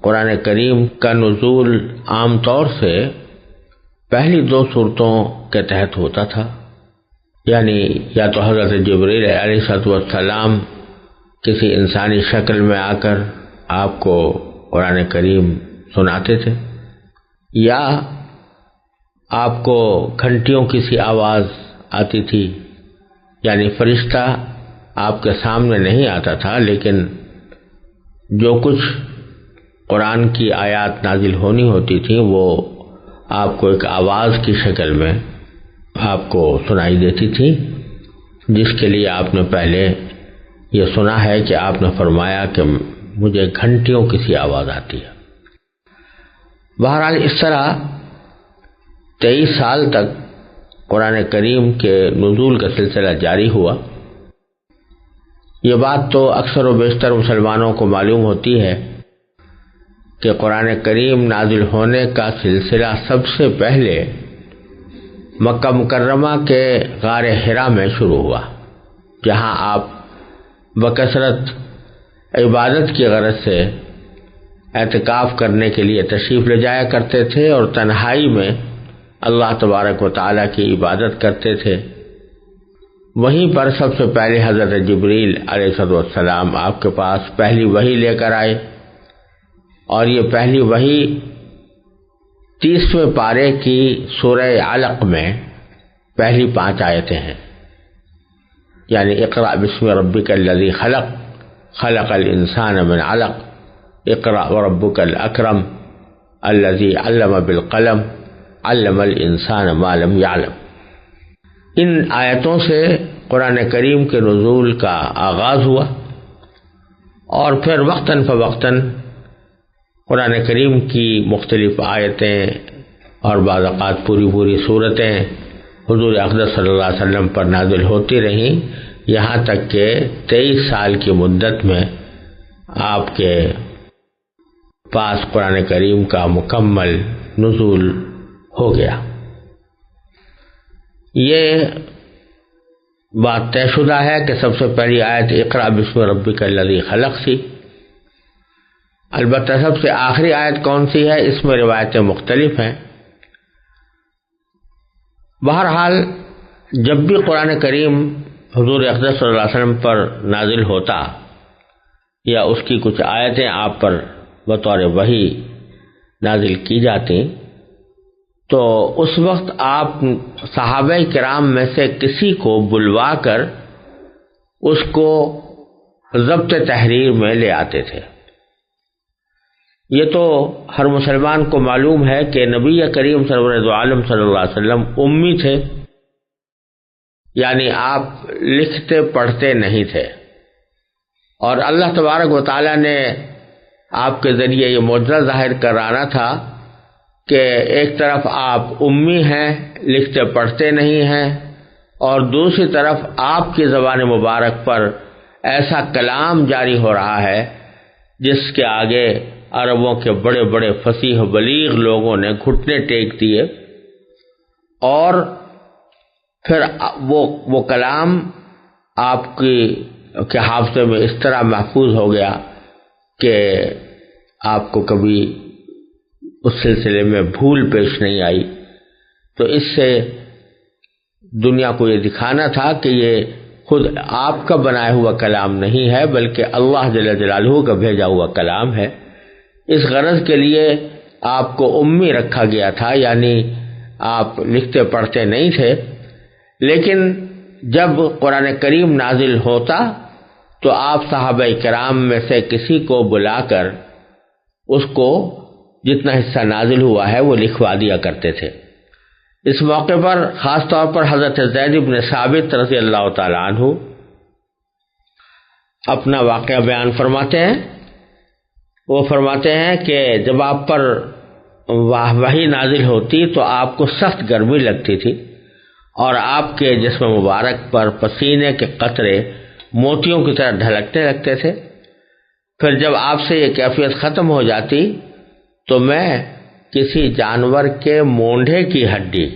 قرآن کریم کا نزول عام طور سے پہلی 2 صورتوں کے تحت ہوتا تھا، یعنی یا تو حضرت جبریل علیہ السلام کسی انسانی شکل میں آ کر آپ کو قرآن کریم سناتے تھے، یا آپ کو گھنٹیوں کی سی آواز آتی تھی، یعنی فرشتہ آپ کے سامنے نہیں آتا تھا، لیکن جو کچھ قرآن کی آیات نازل ہونی ہوتی تھی وہ آپ کو ایک آواز کی شکل میں آپ کو سنائی دیتی تھی، جس کے لیے آپ نے پہلے یہ سنا ہے کہ آپ نے فرمایا کہ مجھے گھنٹیوں کی سی آواز آتی ہے۔ بہرحال اس طرح 23 سال تک قرآن کریم کے نزول کا سلسلہ جاری ہوا۔ یہ بات تو اکثر و بیشتر مسلمانوں کو معلوم ہوتی ہے کہ قرآن کریم نازل ہونے کا سلسلہ سب سے پہلے مکہ مکرمہ کے غار حرا میں شروع ہوا، جہاں آپ بکثرت عبادت کی غرض سے اعتکاف کرنے کے لیے تشریف لے جایا کرتے تھے اور تنہائی میں اللہ تبارک و تعالیٰ کی عبادت کرتے تھے۔ وہیں پر سب سے پہلے حضرت جبریل علیہ السلام آپ کے پاس پہلی وحی لے کر آئے، اور یہ پہلی وحی 30ویں پارے کی سورہ علق میں پہلی 5 آیتیں ہیں، یعنی اقرأ بسم ربک الذی خلق خلق الانسان من علق اقرأ وربک الاکرم الذی علم بالقلم علم الانسان ما لم يعلم۔ ان آیتوں سے قرآن کریم کے نزول کا آغاز ہوا، اور پھر وقتاً فوقتاً قرآن کریم کی مختلف آیتیں اور بعض اوقات پوری صورتیں حضور اقدس صلی اللہ علیہ وسلم پر نازل ہوتی رہیں، یہاں تک کہ 23 سال کی مدت میں آپ کے پاس قرآن کریم کا مکمل نزول ہو گیا۔ یہ بات طے شدہ ہے کہ سب سے پہلی آیت اقرأ بسم ربک الذی خلق تھی۔ البتہ سب سے آخری آیت کون سی ہے، اس میں روایتیں مختلف ہیں۔ بہرحال جب بھی قرآن کریم حضور اقدس صلی اللہ علیہ وسلم پر نازل ہوتا یا اس کی کچھ آیتیں آپ پر بطور وحی نازل کی جاتی، تو اس وقت آپ صحابہ کرام میں سے کسی کو بلوا کر اس کو ضبط تحریر میں لے آتے تھے۔ یہ تو ہر مسلمان کو معلوم ہے کہ نبی کریم سرور عالم صلی اللہ علیہ وسلم امی تھے، یعنی آپ لکھتے پڑھتے نہیں تھے، اور اللہ تبارک و تعالیٰ نے آپ کے ذریعے یہ معجزہ ظاہر کرانا تھا کہ ایک طرف آپ امی ہیں، لکھتے پڑھتے نہیں ہیں، اور دوسری طرف آپ کی زبان مبارک پر ایسا کلام جاری ہو رہا ہے جس کے آگے عربوں کے بڑے بڑے فصیح و بلیغ لوگوں نے گھٹنے ٹیک دیے، اور پھر وہ کلام آپ کے حافظے میں اس طرح محفوظ ہو گیا کہ آپ کو کبھی اس سلسلے میں بھول پیش نہیں آئی۔ تو اس سے دنیا کو یہ دکھانا تھا کہ یہ خود آپ کا بنایا ہوا کلام نہیں ہے، بلکہ اللہ جل جلالہ کا بھیجا ہوا کلام ہے۔ اس غرض کے لیے آپ کو امی رکھا گیا تھا، یعنی آپ لکھتے پڑھتے نہیں تھے۔ لیکن جب قرآن کریم نازل ہوتا تو آپ صحابہ کرام میں سے کسی کو بلا کر اس کو جتنا حصہ نازل ہوا ہے وہ لکھوا دیا کرتے تھے۔ اس موقع پر خاص طور پر حضرت زید بن ثابت رضی اللہ تعالی عنہ اپنا واقعہ بیان فرماتے ہیں۔ وہ فرماتے ہیں کہ جب آپ پر وحی نازل ہوتی تو آپ کو سخت گرمی لگتی تھی، اور آپ کے جسم مبارک پر پسینے کے قطرے موتیوں کی طرح ڈھلکنے لگتے تھے۔ پھر جب آپ سے یہ کیفیت ختم ہو جاتی تو میں کسی جانور کے مونڈھے کی ہڈی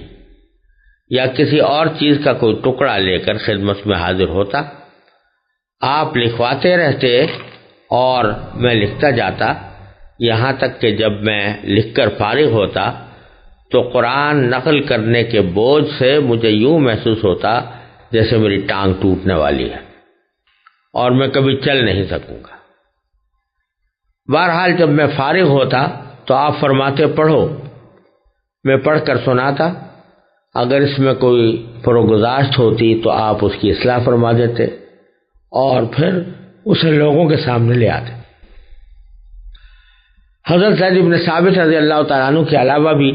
یا کسی اور چیز کا کوئی ٹکڑا لے کر خدمت میں حاضر ہوتا، آپ لکھواتے رہتے اور میں لکھتا جاتا، یہاں تک کہ جب میں لکھ کر فارغ ہوتا تو قرآن نقل کرنے کے بوجھ سے مجھے یوں محسوس ہوتا جیسے میری ٹانگ ٹوٹنے والی ہے اور میں کبھی چل نہیں سکوں گا۔ بہرحال جب میں فارغ ہوتا تو آپ فرماتے پڑھو، میں پڑھ کر سناتا، اگر اس میں کوئی فروگزاشت ہوتی تو آپ اس کی اصلاح فرما دیتے اور پھر اسے لوگوں کے سامنے لے آتے۔ حضرت زید بن ثابت رضی اللہ تعالیٰ عنہ کے علاوہ بھی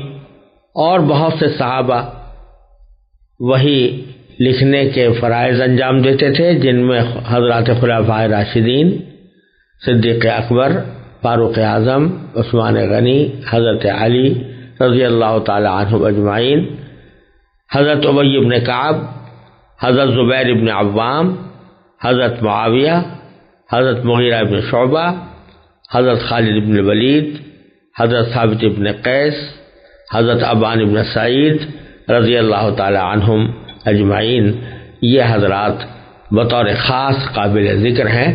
اور بہت سے صحابہ وہی لکھنے کے فرائض انجام دیتے تھے، جن میں حضرات خلفائے راشدین، صدیق اکبر، فاروق اعظم، عثمان غنی، حضرت علی رضی اللہ تعالی عنہ اجمعین، حضرت ابی بن کعب، حضرت زبیر بن عوام، حضرت معاویہ، حضرت مغیرہ بن شعبہ، حضرت خالد بن ولید، حضرت ثابت بن قیس، حضرت ابان بن سعید رضی اللہ تعالی عنہم اجمعین، یہ حضرات بطور خاص قابل ذکر ہیں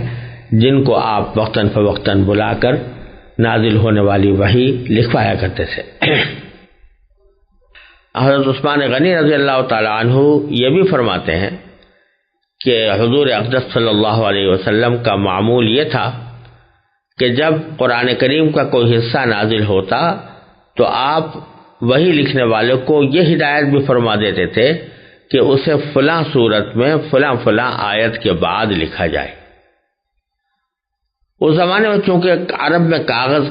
جن کو آپ وقتاً فوقتاً بلا کر نازل ہونے والی وحی لکھوایا کرتے تھے۔ حضرت عثمان غنی رضی اللہ تعالی عنہ یہ بھی فرماتے ہیں کہ حضور اقدس صلی اللہ علیہ وسلم کا معمول یہ تھا کہ جب قرآن کریم کا کوئی حصہ نازل ہوتا تو آپ وہی لکھنے والوں کو یہ ہدایت بھی فرما دیتے تھے کہ اسے فلاں صورت میں فلاں فلاں آیت کے بعد لکھا جائے۔ اس زمانے میں چونکہ عرب میں کاغذ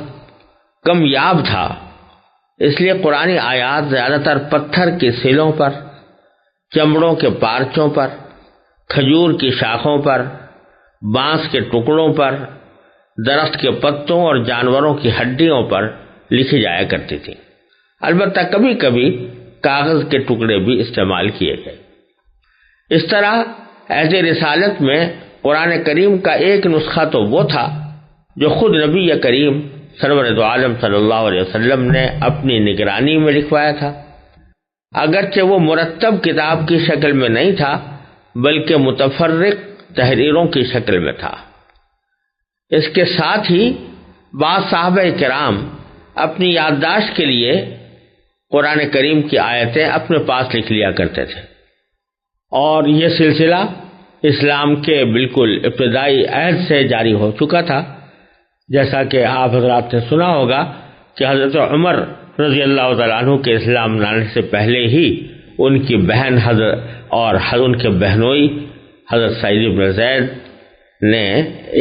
کم یاب تھا، اس لیے قرآنی آیات زیادہ تر پتھر کی سلوں پر، چمڑوں کے پارچوں پر، کھجور کی شاخوں پر، بانس کے ٹکڑوں پر، درخت کے پتوں اور جانوروں کی ہڈیوں پر لکھی جایا کرتی تھی۔ البتہ کبھی کبھی کاغذ کے ٹکڑے بھی استعمال کیے گئے۔ اس طرح عہد رسالت میں قرآن کریم کا ایک نسخہ تو وہ تھا جو خود نبی کریم سرور دو عالم صلی اللہ علیہ وسلم نے اپنی نگرانی میں لکھوایا تھا، اگرچہ وہ مرتب کتاب کی شکل میں نہیں تھا بلکہ متفرق تحریروں کی شکل میں تھا۔ اس کے ساتھ ہی بعض صحابہ کرام اپنی یادداشت کے لیے قرآن کریم کی آیتیں اپنے پاس لکھ لیا کرتے تھے، اور یہ سلسلہ اسلام کے بالکل ابتدائی عہد سے جاری ہو چکا تھا، جیسا کہ آپ حضرات نے سنا ہوگا کہ حضرت عمر رضی اللہ تعالیٰ عنہ کے اسلام لانے سے پہلے ہی ان کی بہن حضرت اور ان کے بہنوئی حضرت سعید بن زید نے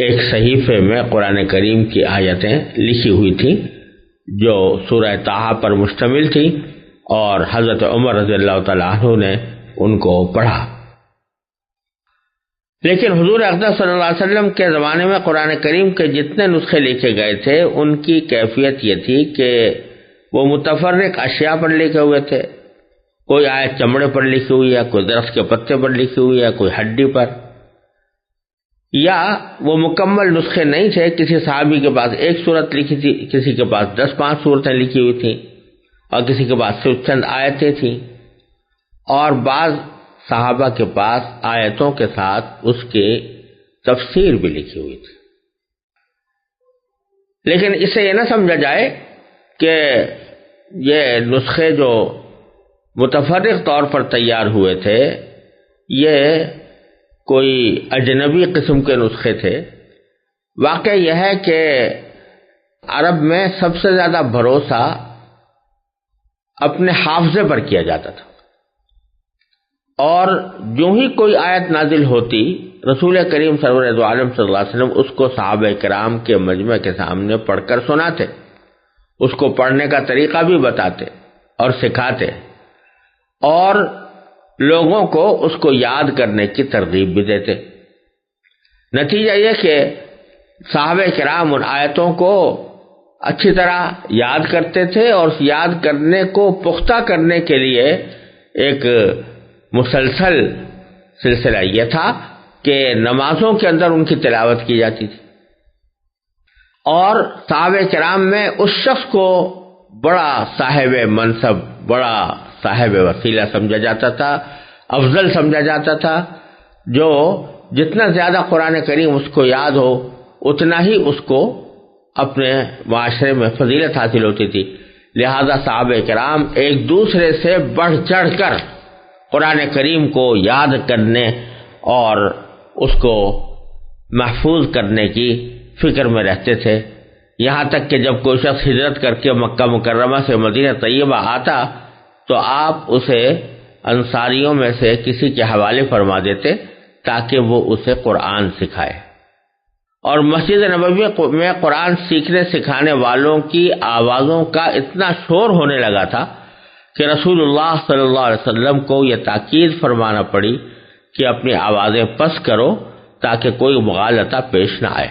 ایک صحیفے میں قرآن کریم کی آیتیں لکھی ہوئی تھیں جو سورہ طٰہٰ پر مشتمل تھی، اور حضرت عمر رضی اللہ تعالیٰ عنہ نے ان کو پڑھا۔ لیکن حضور اقدس صلی اللہ علیہ وسلم کے زمانے میں قرآن کریم کے جتنے نسخے لکھے گئے تھے ان کی کیفیت یہ تھی کہ وہ متفرق اشیاء پر لکھے ہوئے تھے۔ کوئی آیت چمڑے پر لکھی ہوئی ہے، کوئی درخت کے پتے پر لکھی ہوئی ہے، کوئی ہڈی پر، یا وہ مکمل نسخے نہیں تھے۔ کسی صحابی کے پاس ایک صورت لکھی تھی، کسی کے پاس 10-5 صورتیں لکھی ہوئی تھیں، اور کسی کے پاس صرف چند آیتیں تھیں، اور بعض صحابہ کے پاس آیتوں کے ساتھ اس کی تفسیر بھی لکھی ہوئی تھی۔ لیکن اس سے یہ نہ سمجھا جائے کہ یہ نسخے جو متفرق طور پر تیار ہوئے تھے یہ کوئی اجنبی قسم کے نسخے تھے۔ واقع یہ ہے کہ عرب میں سب سے زیادہ بھروسہ اپنے حافظے پر کیا جاتا تھا، اور جو ہی کوئی آیت نازل ہوتی رسول کریم سرور دو عالم صلی اللہ علیہ وسلم اس کو صحابہ کرام کے مجمع کے سامنے پڑھ کر سناتے، اس کو پڑھنے کا طریقہ بھی بتاتے اور سکھاتے، اور لوگوں کو اس کو یاد کرنے کی ترغیب بھی دیتے۔ نتیجہ یہ کہ صحابہ کرام ان آیتوں کو اچھی طرح یاد کرتے تھے، اور یاد کرنے کو پختہ کرنے کے لیے ایک مسلسل سلسلہ یہ تھا کہ نمازوں کے اندر ان کی تلاوت کی جاتی تھی، اور صحابہ کرام میں اس شخص کو بڑا صاحب منصب، بڑا صاحب وسیلہ سمجھا جاتا تھا، افضل سمجھا جاتا تھا، جو جتنا زیادہ قرآن کریم اس کو یاد ہو اتنا ہی اس کو اپنے معاشرے میں فضیلت حاصل ہوتی تھی، لہذا صحابہ کرام ایک دوسرے سے بڑھ چڑھ کر قرآن کریم کو یاد کرنے اور اس کو محفوظ کرنے کی فکر میں رہتے تھے، یہاں تک کہ جب کوئی شخص ہجرت کر کے مکہ مکرمہ سے مدینہ طیبہ آتا تو آپ اسے انصاریوں میں سے کسی کے حوالے فرما دیتے تاکہ وہ اسے قرآن سکھائے، اور مسجد نبوی میں قرآن سیکھنے سکھانے والوں کی آوازوں کا اتنا شور ہونے لگا تھا کہ رسول اللہ صلی اللہ علیہ وسلم کو یہ تاکید فرمانا پڑی کہ اپنی آوازیں پس کرو تاکہ کوئی مغالطہ پیش نہ آئے۔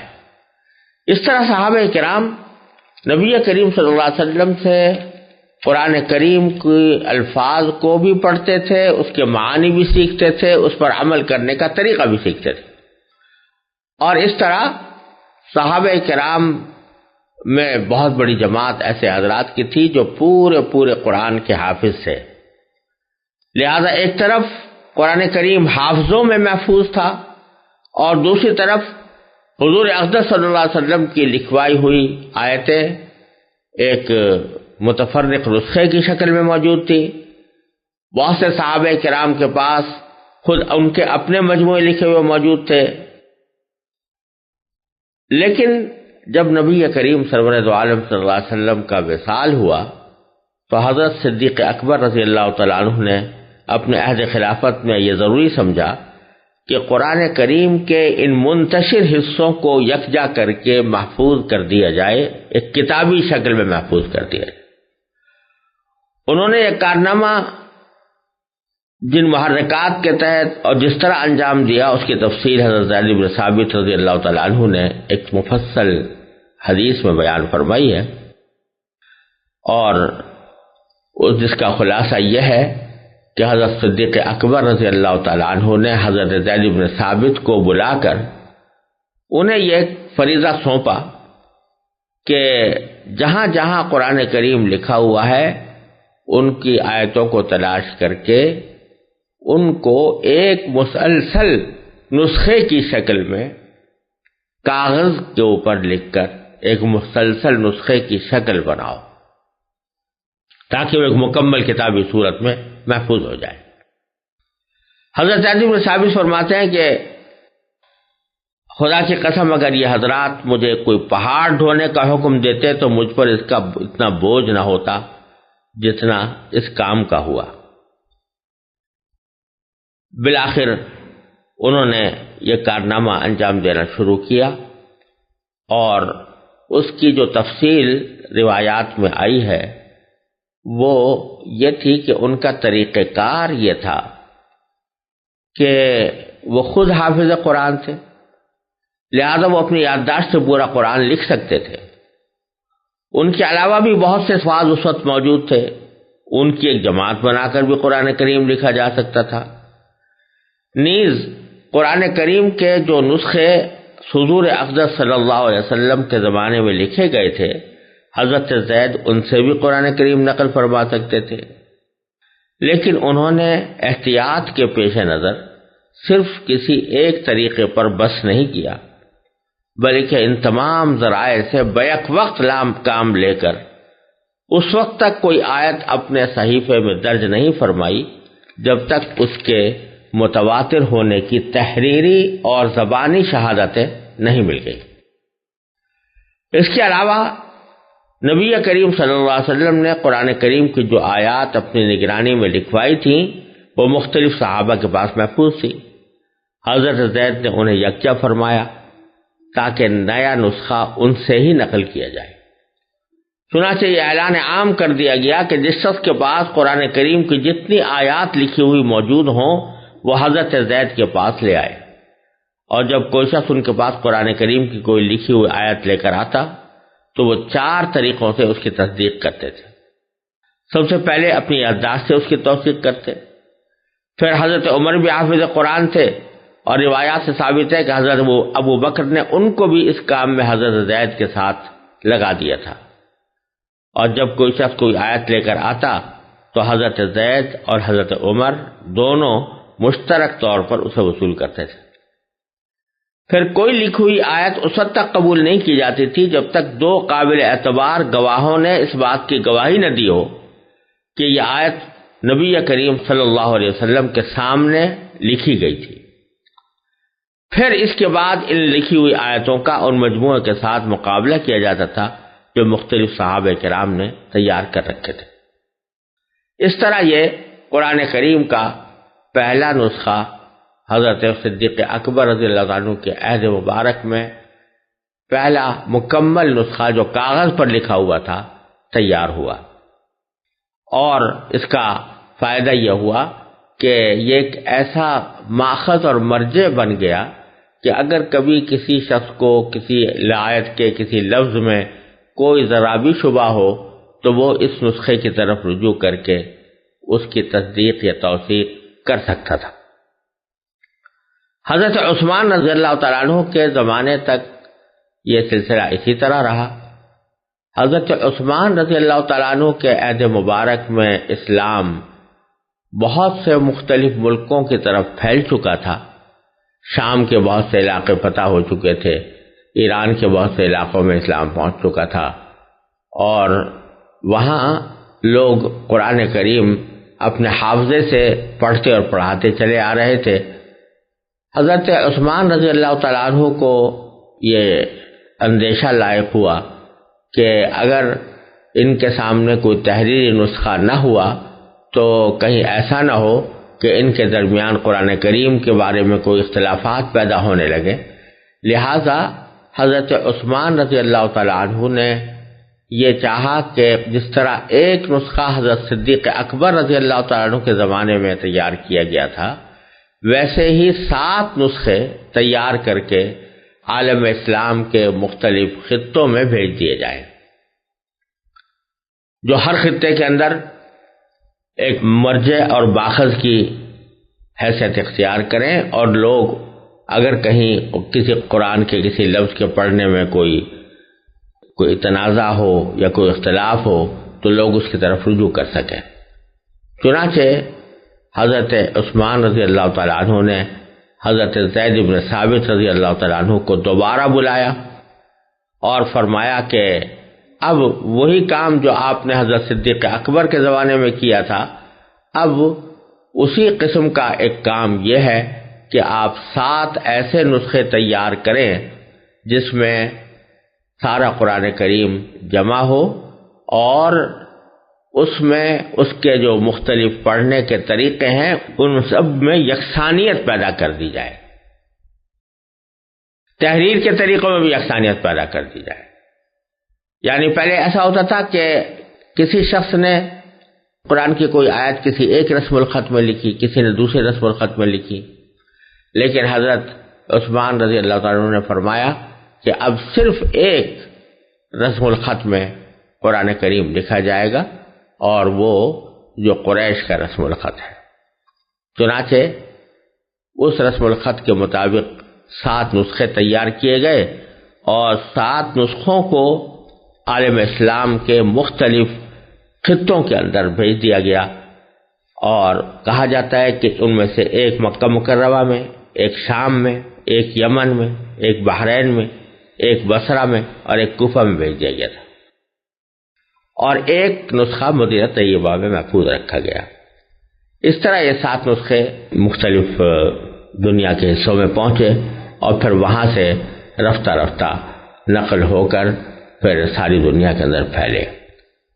اس طرح صحابہ کرام نبی کریم صلی اللہ علیہ وسلم سے قرآن کریم کے الفاظ کو بھی پڑھتے تھے، اس کے معنی بھی سیکھتے تھے، اس پر عمل کرنے کا طریقہ بھی سیکھتے تھے، اور اس طرح صحابہ کرام میں بہت بڑی جماعت ایسے حضرات کی تھی جو پورے قرآن کے حافظ تھے، لہذا ایک طرف قرآن کریم حافظوں میں محفوظ تھا اور دوسری طرف حضور اقدس صلی اللہ علیہ وسلم کی لکھوائی ہوئی آیتیں ایک متفرق نسخے کی شکل میں موجود تھی۔ بہت سے صحابہ کرام کے پاس خود ان کے اپنے مجموعے لکھے ہوئے موجود تھے، لیکن جب نبی کریم سرور دو عالم صلی اللہ علیہ وسلم کا وصال ہوا تو حضرت صدیق اکبر رضی اللہ تعالیٰ عنہ نے اپنے عہد خلافت میں یہ ضروری سمجھا کہ قرآن کریم کے ان منتشر حصوں کو یکجا کر کے محفوظ کر دیا جائے، ایک کتابی شکل میں محفوظ کر دیا جائے۔ انہوں نے یہ کارنامہ جن محرکات کے تحت اور جس طرح انجام دیا اس کی تفصیل حضرت زید بن ثابت رضی اللہ تعالیٰ عنہ نے ایک مفصل حدیث میں بیان فرمائی ہے، اور جس کا خلاصہ یہ ہے کہ حضرت صدیق اکبر رضی اللہ تعالیٰ عنہ نے حضرت زید بن ثابت کو بلا کر انہیں یہ فریضہ سونپا کہ جہاں جہاں قرآن کریم لکھا ہوا ہے ان کی آیتوں کو تلاش کر کے ان کو ایک مسلسل نسخے کی شکل میں کاغذ کے اوپر لکھ کر ایک مسلسل نسخے کی شکل بناؤ تاکہ وہ ایک مکمل کتابی صورت میں محفوظ ہو جائے۔ حضرت زید بن ثابت فرماتے ہیں کہ خدا کی قسم اگر یہ حضرات مجھے کوئی پہاڑ ڈھونے کا حکم دیتے تو مجھ پر اس کا اتنا بوجھ نہ ہوتا جتنا اس کام کا ہوا۔ بالآخر انہوں نے یہ کارنامہ انجام دینا شروع کیا، اور اس کی جو تفصیل روایات میں آئی ہے وہ یہ تھی کہ ان کا طریقہ کار یہ تھا کہ وہ خود حافظ قرآن تھے، لہذا وہ اپنی یادداشت سے پورا قرآن لکھ سکتے تھے۔ ان کے علاوہ بھی بہت سے الفاظ اس وقت موجود تھے، ان کی ایک جماعت بنا کر بھی قرآن کریم لکھا جا سکتا تھا۔ نیز قرآن کریم کے جو نسخے حضور اقدس صلی اللہ علیہ وسلم کے زمانے میں لکھے گئے تھے، حضرت زید ان سے بھی قرآن کریم نقل فرما سکتے تھے، لیکن انہوں نے احتیاط کے پیش نظر صرف کسی ایک طریقے پر بس نہیں کیا، بلکہ ان تمام ذرائع سے بیک وقت کام لے کر اس وقت تک کوئی آیت اپنے صحیفے میں درج نہیں فرمائی جب تک اس کے متواتر ہونے کی تحریری اور زبانی شہادتیں نہیں مل گئی۔ اس کے علاوہ نبی کریم صلی اللہ علیہ وسلم نے قرآن کریم کی جو آیات اپنی نگرانی میں لکھوائی تھیں وہ مختلف صحابہ کے پاس محفوظ تھی۔ حضرت زید نے انہیں یکجا فرمایا تاکہ نیا نسخہ ان سے ہی نقل کیا جائے۔ چنانچہ یہ اعلان عام کر دیا گیا کہ جس شخص کے پاس قرآن کریم کی جتنی آیات لکھی ہوئی موجود ہوں وہ حضرت زید کے پاس لے آئے، اور جب کوئی شخص ان کے پاس قرآن کریم کی کوئی لکھی ہوئی آیت لے کر آتا تو وہ 4 طریقوں سے اس کی تصدیق کرتے تھے۔ سب سے پہلے اپنی یادداشت سے اس کی توثیق کرتے، پھر حضرت عمر بھی حافظ قرآن تھے، اور روایات سے ثابت ہے کہ حضرت ابو بکر نے ان کو بھی اس کام میں حضرت زید کے ساتھ لگا دیا تھا، اور جب کوئی شخص کوئی آیت لے کر آتا تو حضرت زید اور حضرت عمر دونوں مشترک طور پر اسے وصول کرتے تھے۔ پھر کوئی لکھی ہوئی آیت اس وقت تک قبول نہیں کی جاتی تھی جب تک دو قابل اعتبار گواہوں نے اس بات کی گواہی نہ دی ہو کہ یہ آیت نبی کریم صلی اللہ علیہ وسلم کے سامنے لکھی گئی تھی۔ پھر اس کے بعد ان لکھی ہوئی آیتوں کا ان مجموعے کے ساتھ مقابلہ کیا جاتا تھا جو مختلف صحابہ کرام نے تیار کر رکھے تھے۔ اس طرح یہ قرآن کریم کا پہلا نسخہ حضرت صدیق اکبر رضی اللہ عنہ کے عہد مبارک میں پہلا مکمل نسخہ جو کاغذ پر لکھا ہوا تھا تیار ہوا، اور اس کا فائدہ یہ ہوا کہ یہ ایک ایسا ماخذ اور مرجع بن گیا کہ اگر کبھی کسی شخص کو کسی آیت کے کسی لفظ میں کوئی ذرا بھی شبہ ہو تو وہ اس نسخے کی طرف رجوع کر کے اس کی تصدیق یا توثیق کر سکتا تھا۔ حضرت عثمان رضی اللہ تعالیٰ عنہ کے زمانے تک یہ سلسلہ اسی طرح رہا۔ حضرت عثمان رضی اللہ تعالیٰ عنہ کے عہد مبارک میں اسلام بہت سے مختلف ملکوں کی طرف پھیل چکا تھا۔ شام کے بہت سے علاقے فتح ہو چکے تھے، ایران کے بہت سے علاقوں میں اسلام پہنچ چکا تھا، اور وہاں لوگ قرآن کریم اپنے حافظے سے پڑھتے اور پڑھاتے چلے آ رہے تھے۔ حضرت عثمان رضی اللہ تعالیٰ عنہ کو یہ اندیشہ لاحق ہوا کہ اگر ان کے سامنے کوئی تحریری نسخہ نہ ہوا تو کہیں ایسا نہ ہو کہ ان کے درمیان قرآن کریم کے بارے میں کوئی اختلافات پیدا ہونے لگے، لہذا حضرت عثمان رضی اللہ تعالیٰ عنہ نے یہ چاہا کہ جس طرح ایک نسخہ حضرت صدیق اکبر رضی اللہ تعالیٰ عنہ کے زمانے میں تیار کیا گیا تھا، ویسے ہی 7 نسخے تیار کر کے عالم اسلام کے مختلف خطوں میں بھیج دیے جائیں، جو ہر خطے کے اندر ایک مرجع اور باخذ کی حیثیت اختیار کریں، اور لوگ اگر کہیں کسی قرآن کے کسی لفظ کے پڑھنے میں کوئی تنازع ہو یا کوئی اختلاف ہو تو لوگ اس کی طرف رجوع کر سکیں۔ چنانچہ حضرت عثمان رضی اللہ تعالیٰ عنہ نے حضرت زید بن ثابت رضی اللہ تعالیٰ عنہ کو دوبارہ بلایا اور فرمایا کہ اب وہی کام جو آپ نے حضرت صدیق اکبر کے زمانے میں کیا تھا، اب اسی قسم کا ایک کام یہ ہے کہ آپ 7 ایسے نسخے تیار کریں جس میں سارا قرآن کریم جمع ہو، اور اس میں اس کے جو مختلف پڑھنے کے طریقے ہیں ان سب میں یکسانیت پیدا کر دی جائے، تحریر کے طریقوں میں بھی یکسانیت پیدا کر دی جائے۔ یعنی پہلے ایسا ہوتا تھا کہ کسی شخص نے قرآن کی کوئی آیت کسی ایک رسم الخط میں لکھی، کسی نے دوسرے رسم الخط میں لکھی، لیکن حضرت عثمان رضی اللہ تعالیٰ عنہ نے فرمایا کہ اب صرف ایک رسم الخط میں قرآن کریم لکھا جائے گا، اور وہ جو قریش کا رسم الخط ہے۔ چنانچہ اس رسم الخط کے مطابق 7 نسخے تیار کیے گئے، اور 7 نسخوں کو عالم اسلام کے مختلف خطوں کے اندر بھیج دیا گیا، اور کہا جاتا ہے کہ ان میں سے ایک مکہ مکرمہ میں، ایک شام میں، ایک یمن میں، ایک بحرین میں، ایک بصرہ میں اور ایک کوفہ میں بھیج دیا گیا تھا، اور ایک نسخہ مدینہ طیبہ میں محفوظ رکھا گیا۔ اس طرح یہ 7 نسخے مختلف دنیا کے حصوں میں پہنچے، اور پھر وہاں سے رفتہ رفتہ نقل ہو کر پھر ساری دنیا کے اندر پھیلے۔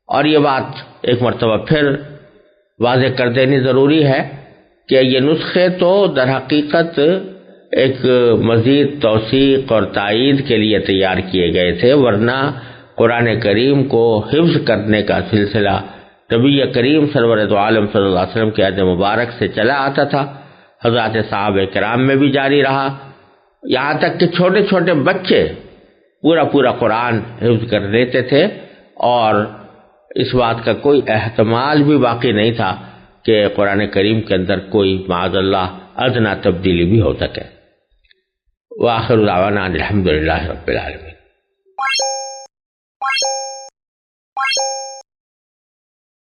اور یہ بات ایک مرتبہ پھر واضح کر دینی ضروری ہے کہ یہ نسخے تو در حقیقت ایک مزید توثیق اور تائید کے لیے تیار کیے گئے تھے، ورنہ قرآن کریم کو حفظ کرنے کا سلسلہ نبی کریم سرور دو عالم صلی اللہ علیہ وسلم کے عہد مبارک سے چلا آتا تھا، حضرات صحابہ کرام میں بھی جاری رہا، یہاں تک کہ چھوٹے چھوٹے بچے پورا قرآن حفظ کر لیتے تھے، اور اس بات کا کوئی احتمال بھی باقی نہیں تھا کہ قرآن کریم کے اندر کوئی معاذ اللہ ادنیٰ تبدیلی بھی ہو سکے۔ وآخر دعوانا الحمدللہ رب العالمین۔